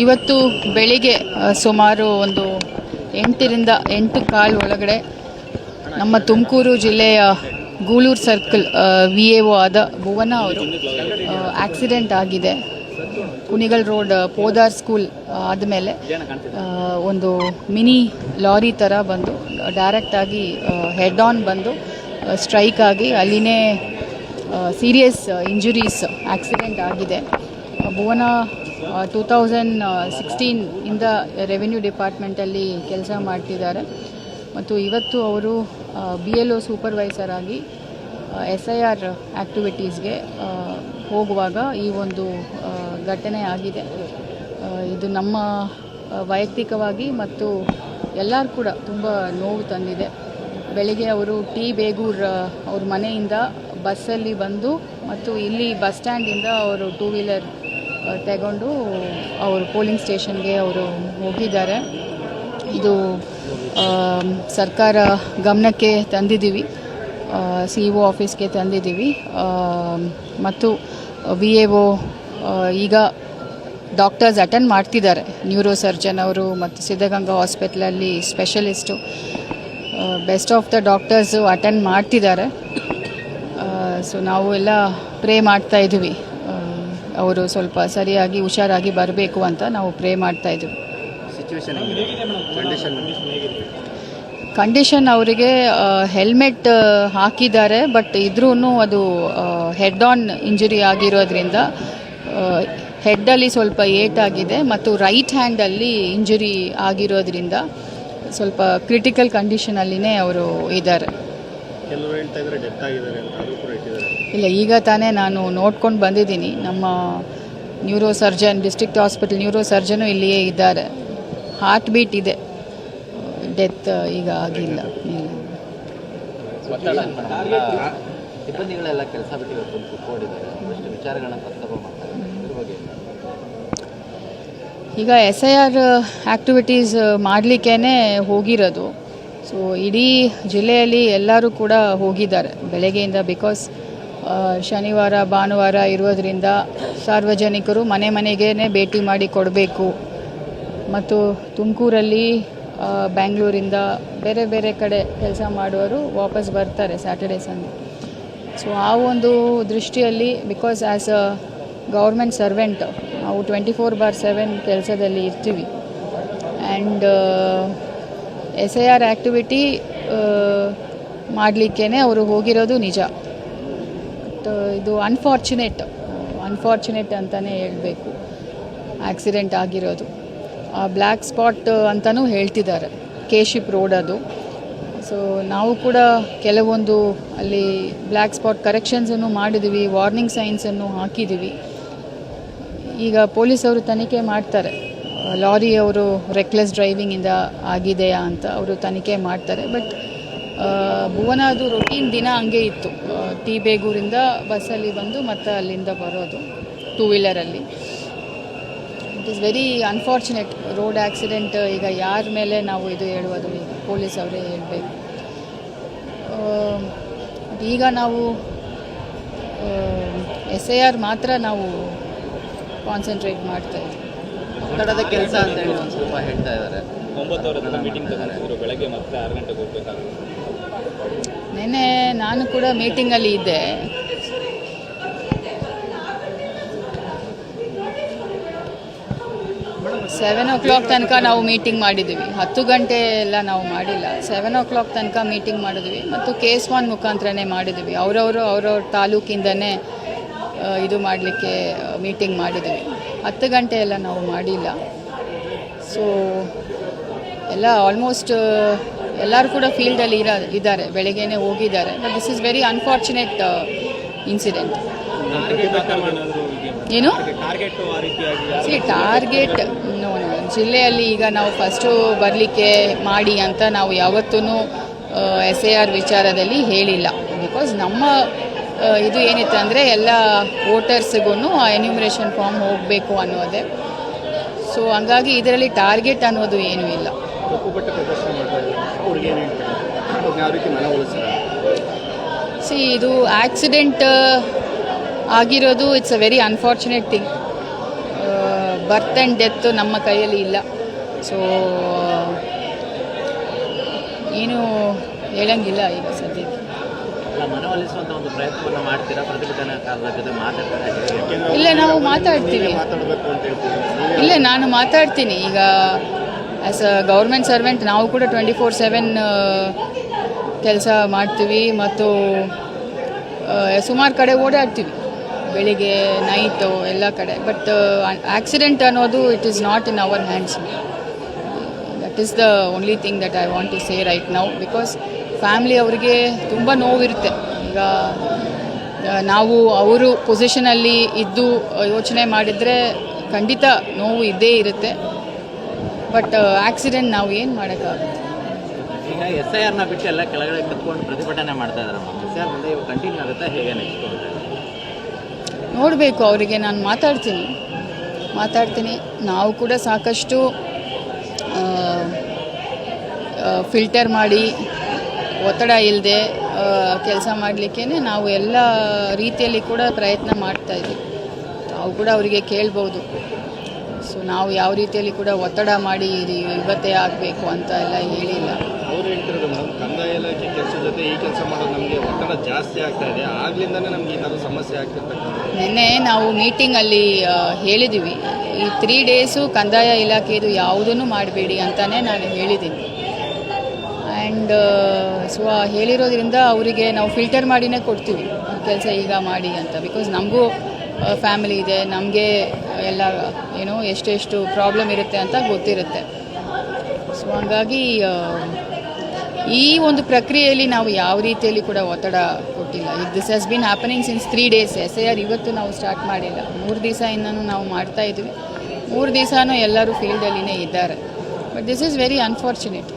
ಇವತ್ತು ಬೆಳಿಗ್ಗೆ ಸುಮಾರು ಒಂದು 8:15 ಒಳಗಡೆ ನಮ್ಮ ತುಮಕೂರು ಜಿಲ್ಲೆಯ ಗೂಳೂರು ಸರ್ಕಲ್ VAO ಆದ ಭುವನ ಅವರು ಆಕ್ಸಿಡೆಂಟ್ ಆಗಿದೆ. ಕುಣಿಗಲ್ ರೋಡ್ ಪೋದಾರ್ ಸ್ಕೂಲ್ ಆದಮೇಲೆ ಒಂದು ಮಿನಿ ಲಾರಿ ಥರ ಬಂದು ಡೈರೆಕ್ಟಾಗಿ ಹೆಡ್ ಆನ್ ಬಂದು ಸ್ಟ್ರೈಕ್ ಆಗಿ ಅಲ್ಲಿನೇ ಸೀರಿಯಸ್ ಇಂಜುರೀಸ್ ಆಕ್ಸಿಡೆಂಟ್ ಆಗಿದೆ. ಭುವನ 2016 ಇಂದ ರೆವಿನ್ಯೂ ಡಿಪಾರ್ಟ್ಮೆಂಟಲ್ಲಿ ಕೆಲಸ ಮಾಡ್ತಿದ್ದಾರೆ ಮತ್ತು ಇವತ್ತು ಅವರು BLO ಸೂಪರ್ವೈಸರ್ ಆಗಿ SIR ಆ್ಯಕ್ಟಿವಿಟೀಸ್ಗೆ ಹೋಗುವಾಗ ಈ ಒಂದು ಘಟನೆ ಆಗಿದೆ. ಇದು ನಮ್ಮ ವೈಯಕ್ತಿಕವಾಗಿ ಮತ್ತು ಎಲ್ಲರೂ ಕೂಡ ತುಂಬ ನೋವು ತಂದಿದೆ. ಬೆಳಿಗ್ಗೆ ಅವರು ಟಿ ಬೇಗೂರ್ ಅವ್ರ ಮನೆಯಿಂದ ಬಸ್ಸಲ್ಲಿ ಬಂದು ಮತ್ತು ಇಲ್ಲಿ ಬಸ್ ಸ್ಟ್ಯಾಂಡಿಂದ ಅವರು 2 ವೀಲರ್ ತಗೊಂಡು ಅವರು ಪೋಲಿಂಗ್ ಸ್ಟೇಷನ್ಗೆ ಅವರು ಹೋಗಿದ್ದಾರೆ. ಇದು ಸರ್ಕಾರ ಗಮನಕ್ಕೆ ತಂದಿದ್ದೀವಿ, CEO ಆಫೀಸ್ಗೆ ತಂದಿದ್ದೀವಿ ಮತ್ತು VAO ಈಗ ಡಾಕ್ಟರ್ಸ್ ಅಟೆಂಡ್ ಮಾಡ್ತಿದ್ದಾರೆ. ನ್ಯೂರೋ ಸರ್ಜನ್ ಅವರು ಮತ್ತು ಸಿದ್ಧಗಂಗಾ ಹಾಸ್ಪಿಟ್ಲಲ್ಲಿ specialist best of the doctors attend ಮಾಡ್ತಿದ್ದಾರೆ. ಸೊ ನಾವು ಎಲ್ಲ ಪ್ರೇ ಮಾಡ್ತಾಯಿದ್ದೀವಿ, ಅವರು ಸ್ವಲ್ಪ ಸರಿಯಾಗಿ ಹುಷಾರಾಗಿ ಬರಬೇಕು ಅಂತ ನಾವು ಪ್ರೇ ಮಾಡ್ತಾಯಿದ್ದೀವಿ. ಕಂಡೀಷನ್ ಅವರಿಗೆ ಹೆಲ್ಮೆಟ್ ಹಾಕಿದ್ದಾರೆ, ಬಟ್ ಇದ್ರೂ ಅದು ಹೆಡ್ ಆನ್ ಇಂಜುರಿ ಆಗಿರೋದ್ರಿಂದ ಹೆಡ್ಡಲ್ಲಿ ಸ್ವಲ್ಪ ಏಟಾಗಿದೆ ಮತ್ತು ರೈಟ್ ಹ್ಯಾಂಡಲ್ಲಿ ಇಂಜುರಿ ಆಗಿರೋದ್ರಿಂದ ಸ್ವಲ್ಪ ಕ್ರಿಟಿಕಲ್ ಕಂಡೀಷನಲ್ಲಿನೇ ಅವರು ಇದ್ದಾರೆ. ಇಲ್ಲ, ಈಗ ತಾನೇ ನಾನು ನೋಡ್ಕೊಂಡು ಬಂದಿದ್ದೀನಿ. ನಮ್ಮ neuro surgeon, district hospital neuro surgeon ಇಲ್ಲಿಯೇ ಇದ್ದಾರೆ. ಹಾರ್ಟ್ ಬೀಟ್ ಇದೆ, ಡೆತ್ ಈಗ ಆಗಿಲ್ಲ. ಈಗ SIR ಆ್ಯಕ್ಟಿವಿಟೀಸ್ ಮಾಡಲಿಕ್ಕೇ ಹೋಗಿರೋದು. ಸೊ ಇಡೀ ಜಿಲ್ಲೆಯಲ್ಲಿ ಎಲ್ಲರೂ ಕೂಡ ಹೋಗಿದ್ದಾರೆ ಬೆಳಗ್ಗೆಯಿಂದ. ಬಿಕಾಸ್ ಶನಿವಾರ ಭಾನುವಾರ ಇರೋದರಿಂದ ಸಾರ್ವಜನಿಕರು ಮನೆ ಮನೆಗೇ ಭೇಟಿ ಮಾಡಿ ಕೊಡಬೇಕು ಮತ್ತು ತುಮಕೂರಲ್ಲಿ ಬ್ಯಾಂಗ್ಳೂರಿಂದ ಬೇರೆ ಬೇರೆ ಕಡೆ ಕೆಲಸ ಮಾಡುವವರು ವಾಪಸ್ ಬರ್ತಾರೆ ಸ್ಯಾಟರ್ಡೆ ಸಂಡೇ. ಸೊ ಆ ಒಂದು ದೃಷ್ಟಿಯಲ್ಲಿ because as a government servant ನಾವು 24/7 ಕೆಲಸದಲ್ಲಿ ಇರ್ತೀವಿ. ಆ್ಯಂಡ್ SIR ಆ್ಯಕ್ಟಿವಿಟಿ ಮಾಡಲಿಕ್ಕೇ ಅವರು ಹೋಗಿರೋದು ನಿಜ. ಬಟ್ ಇದು ಅನ್ಫಾರ್ಚುನೇಟ್ ಅಂತಲೇ ಹೇಳಬೇಕು. ಆಕ್ಸಿಡೆಂಟ್ ಆಗಿರೋದು ಬ್ಲ್ಯಾಕ್ ಸ್ಪಾಟ್ ಅಂತಲೂ ಹೇಳ್ತಿದ್ದಾರೆ, ಕೇಶಿಪ್ ರೋಡ್ ಅದು. ಸೊ ನಾವು ಕೂಡ ಕೆಲವೊಂದು ಅಲ್ಲಿ ಬ್ಲ್ಯಾಕ್ ಸ್ಪಾಟ್ ಕರೆಕ್ಷನ್ಸನ್ನು ಮಾಡಿದ್ದೀವಿ, ವಾರ್ನಿಂಗ್ ಸೈನ್ಸನ್ನು ಹಾಕಿದ್ದೀವಿ. ಈಗ ಪೊಲೀಸವರು ತನಿಖೆ ಮಾಡ್ತಾರೆ, ಲಾರಿ ಅವರು ರೆಕ್ಲೆಸ್ ಡ್ರೈವಿಂಗಿಂದ ಆಗಿದೆಯಾ ಅಂತ ಅವರು ತನಿಖೆ ಮಾಡ್ತಾರೆ. ಬಟ್ ಭುವನ ಅದು ರೊಟೀನ್ ದಿನ ಹಂಗೆ ಇತ್ತು, ಟಿ ಬೇಗೂರಿಂದ ಬಸ್ಸಲ್ಲಿ ಬಂದು ಮತ್ತು ಅಲ್ಲಿಂದ ಬರೋದು 2 ವೀಲರಲ್ಲಿ. It is very unfortunate road accident. ಈಗ ಯಾರ ಮೇಲೆ ನಾವು ಇದು ಹೇಳುವುದು, ಈಗ ಪೊಲೀಸ್ ಅವರೇ ಹೇಳಬೇಕು. ಈಗ ನಾವು SIR ಮಾತ್ರ ನಾವು ಕಾನ್ಸಂಟ್ರೇಟ್ ಮಾಡ್ತಾ ಇದ್ದೀವಿ. ಒತ್ತಡದ ಕೆಲಸ ಅಂತೇಳಿ ಒಂದು ಸ್ವಲ್ಪ ಹೇಳ್ತಾ ಇದ್ದಾರೆ. 9 ಮೀಟಿಂಗ್ ತಗೊಂಡಿದ್ರು, ಬೆಳಗ್ಗೆ ಮತ್ತೆ 6 ಗಂಟೆಗೆ ಹೋಗ್ಬೇಕಾಗುತ್ತೆ. ನೆನ್ನೆ ನಾನು ಕೂಡ ಮೀಟಿಂಗಲ್ಲಿ ಇದ್ದೆ. 7 o'clock ತನಕ ನಾವು ಮೀಟಿಂಗ್ ಮಾಡಿದ್ದೀವಿ. 10 ಗಂಟೆ ಎಲ್ಲ ನಾವು ಮಾಡಿಲ್ಲ. 7 o'clock ತನಕ ಮೀಟಿಂಗ್ ಮಾಡಿದ್ವಿ ಮತ್ತು ಕೇಸ್ 1 ಮುಖಾಂತರನೇ ಮಾಡಿದ್ವಿ. ಅವ್ರವ್ರ ತಾಲೂಕಿಂದನೇ ಇದು ಮಾಡಲಿಕ್ಕೆ ಮೀಟಿಂಗ್ ಮಾಡಿದ್ವಿ. 10 ಗಂಟೆ ಎಲ್ಲ ನಾವು ಮಾಡಿಲ್ಲ. ಸೊ ಎಲ್ಲ ಆಲ್ಮೋಸ್ಟ್ ಎಲ್ಲರೂ ಕೂಡ ಫೀಲ್ಡಲ್ಲಿ ಇದ್ದಾರೆ, ಬೆಳಗ್ಗೆನೇ ಹೋಗಿದ್ದಾರೆ. But this is very unfortunate incident. ಏನು ಟಾರ್ಗೆಟ್ ಜಿಲ್ಲೆಯಲ್ಲಿ ಈಗ ನಾವು ಫಸ್ಟು ಬರಲಿಕ್ಕೆ ಮಾಡಿ ಅಂತ ನಾವು ಯಾವತ್ತೂ SIR ವಿಚಾರದಲ್ಲಿ ಹೇಳಿಲ್ಲ. ಬಿಕಾಸ್ ನಮ್ಮ ಇದು ಏನಿತ್ತು ಅಂದರೆ ಎಲ್ಲ ವೋಟರ್ಸ್ಗೂ ಆ ಎನ್ಯೂಮರೇಷನ್ ಫಾರ್ಮ್ ಹೋಗಬೇಕು ಅನ್ನೋದೇ. ಸೊ ಹಂಗಾಗಿ ಇದರಲ್ಲಿ ಟಾರ್ಗೆಟ್ ಅನ್ನೋದು ಏನೂ ಇಲ್ಲ. ಇದು ಆಕ್ಸಿಡೆಂಟ್ ಆಗಿರೋದು it's a very unfortunate thing. Birth and death ನಮ್ಮ ಕೈಯಲ್ಲಿ ಇಲ್ಲ. ಸೊ ಏನು ಹೇಳಂಗಿಲ್ಲ ಈಗ ಸದ್ಯಕ್ಕೆ. ಮನವೊಲಿಸುವಂಥ ಒಂದು ಪ್ರಯತ್ನವನ್ನು ಮಾಡ್ತೀರಾ? ಪ್ರತಿಭಟನಾಕಾರರ ಜೊತೆ ಮಾತಾಡ್ತಾರೆ? ಇಲ್ಲ, ನಾವು ಮಾತಾಡ್ತೀವಿ. ಇಲ್ಲ, ನಾನು ಮಾತಾಡ್ತೀನಿ. ಈಗ ಆ್ಯಸ್ ಅ ಗೌರ್ಮೆಂಟ್ ಸರ್ವೆಂಟ್ ನಾವು ಕೂಡ 24/7 ಕೆಲಸ ಮಾಡ್ತೀವಿ ಮತ್ತು ಸುಮಾರು ಕಡೆ ಓಡಾಡ್ತೀವಿ, ಬೆಳಿಗ್ಗೆ ನೈಟು ಎಲ್ಲ ಕಡೆ. ಬಟ್ ಆಕ್ಸಿಡೆಂಟ್ ಅನ್ನೋದು it is not in our hands. That is the only thing that I want to say right now. Because family ಅವರಿಗೆ ತುಂಬ ನೋವಿರುತ್ತೆ. ಈಗ ನಾವು ಅವರು ಪೊಸಿಷನಲ್ಲಿ ಇದ್ದು ಯೋಚನೆ ಮಾಡಿದರೆ ಖಂಡಿತ ನೋವು ಇದ್ದೇ ಇರುತ್ತೆ. ಬಟ್ ಆಕ್ಸಿಡೆಂಟ್ ನಾವು ಏನು ಮಾಡೋಕ್ಕಾಗುತ್ತೆ? ಈಗ SIRನ ಬಿಟ್ಟು ಎಲ್ಲ ಕೆಳಗಡೆ ಕತ್ಕೊಂಡು ಪ್ರತಿಭಟನೆ ಮಾಡ್ತಾ ಇದ್ದಾರೆ. SIR ಮುಂದೆ ಇವಾಗ ಕಂಟಿನ್ಯೂ ಆಗುತ್ತೆ, ಹೇಗೆ ನೆಕ್ಸ್ಟ್ ಅಂತ ನೋಡಬೇಕು. ಅವರಿಗೆ ನಾನು ಮಾತಾಡ್ತೀನಿ. ನಾವು ಕೂಡ ಸಾಕಷ್ಟು ಫಿಲ್ಟರ್ ಮಾಡಿ ಒತ್ತಡ ಇಲ್ಲದೆ ಕೆಲಸ ಮಾಡಲಿಕ್ಕೇ ನಾವು ಎಲ್ಲ ರೀತಿಯಲ್ಲಿ ಕೂಡ ಪ್ರಯತ್ನ ಮಾಡ್ತಾಯಿದ್ದೀವಿ. ನಾವು ಕೂಡ ಅವರಿಗೆ ಕೇಳ್ಬೋದು. ಸೊ ನಾವು ಯಾವ ರೀತಿಯಲ್ಲಿ ಕೂಡ ಒತ್ತಡ ಮಾಡಿ ಇವತ್ತೇ ಆಗಬೇಕು ಅಂತ ಎಲ್ಲ ಹೇಳಿಲ್ಲ. ಅವರು ಹೇಳ್ತಿರೋದು ಮೇಡಮ್, ಕಂದಾಯ ಇಲಾಖೆ ಕೆಲಸ ಜೊತೆ ಈ ಕೆಲಸ ಮಾಡೋದು ನಮಗೆ ಒತ್ತಡ ಜಾಸ್ತಿ ಆಗ್ತಾ ಇದೆ, ಆಗ್ಲಿಂದನೇ ನಮಗೆ ಈ ಥರ ಸಮಸ್ಯೆ ಆಗ್ತಿರ್ತಕ್ಕಂಥ. ನಿನ್ನೆ ನಾವು ಮೀಟಿಂಗಲ್ಲಿ ಹೇಳಿದ್ದೀವಿ, ಈ 3 ಡೇಸು ಕಂದಾಯ ಇಲಾಖೆದು ಯಾವುದನ್ನು ಮಾಡಬೇಡಿ ಅಂತಲೇ ನಾನು ಹೇಳಿದ್ದೀನಿ. ಆ್ಯಂಡ್ ಸೊ ಹೇಳಿರೋದ್ರಿಂದ ಅವರಿಗೆ ನಾವು ಫಿಲ್ಟರ್ ಮಾಡಿನೇ ಕೊಡ್ತೀವಿ ಕೆಲಸ ಈಗ ಮಾಡಿ ಅಂತ. ಬಿಕಾಸ್ ನಮಗೂ ಫ್ಯಾಮಿಲಿ ಇದೆ, ನಮಗೆ ಎಲ್ಲ ಏನೋ ಎಷ್ಟೆಷ್ಟು ಪ್ರಾಬ್ಲಮ್ ಇರುತ್ತೆ ಅಂತ ಗೊತ್ತಿರುತ್ತೆ. ಸೊ ಹಾಗಾಗಿ ಈ ಒಂದು ಪ್ರಕ್ರಿಯೆಯಲ್ಲಿ ನಾವು ಯಾವ ರೀತಿಯಲ್ಲಿ ಕೂಡ ಒತ್ತಡ ಕೊಟ್ಟಿಲ್ಲ. This has been happening since 3 days. SIR ಇವತ್ತು ನಾವು ಸ್ಟಾರ್ಟ್ ಮಾಡಿಲ್ಲ, 3 ದಿವಸದಿಂದನೂ ನಾವು ಮಾಡ್ತಾಯಿದ್ವಿ. 3 ದಿವಸನೂ ಎಲ್ಲರೂ ಫೀಲ್ಡಲ್ಲಿನೇ ಇದ್ದಾರೆ. But this is very unfortunate.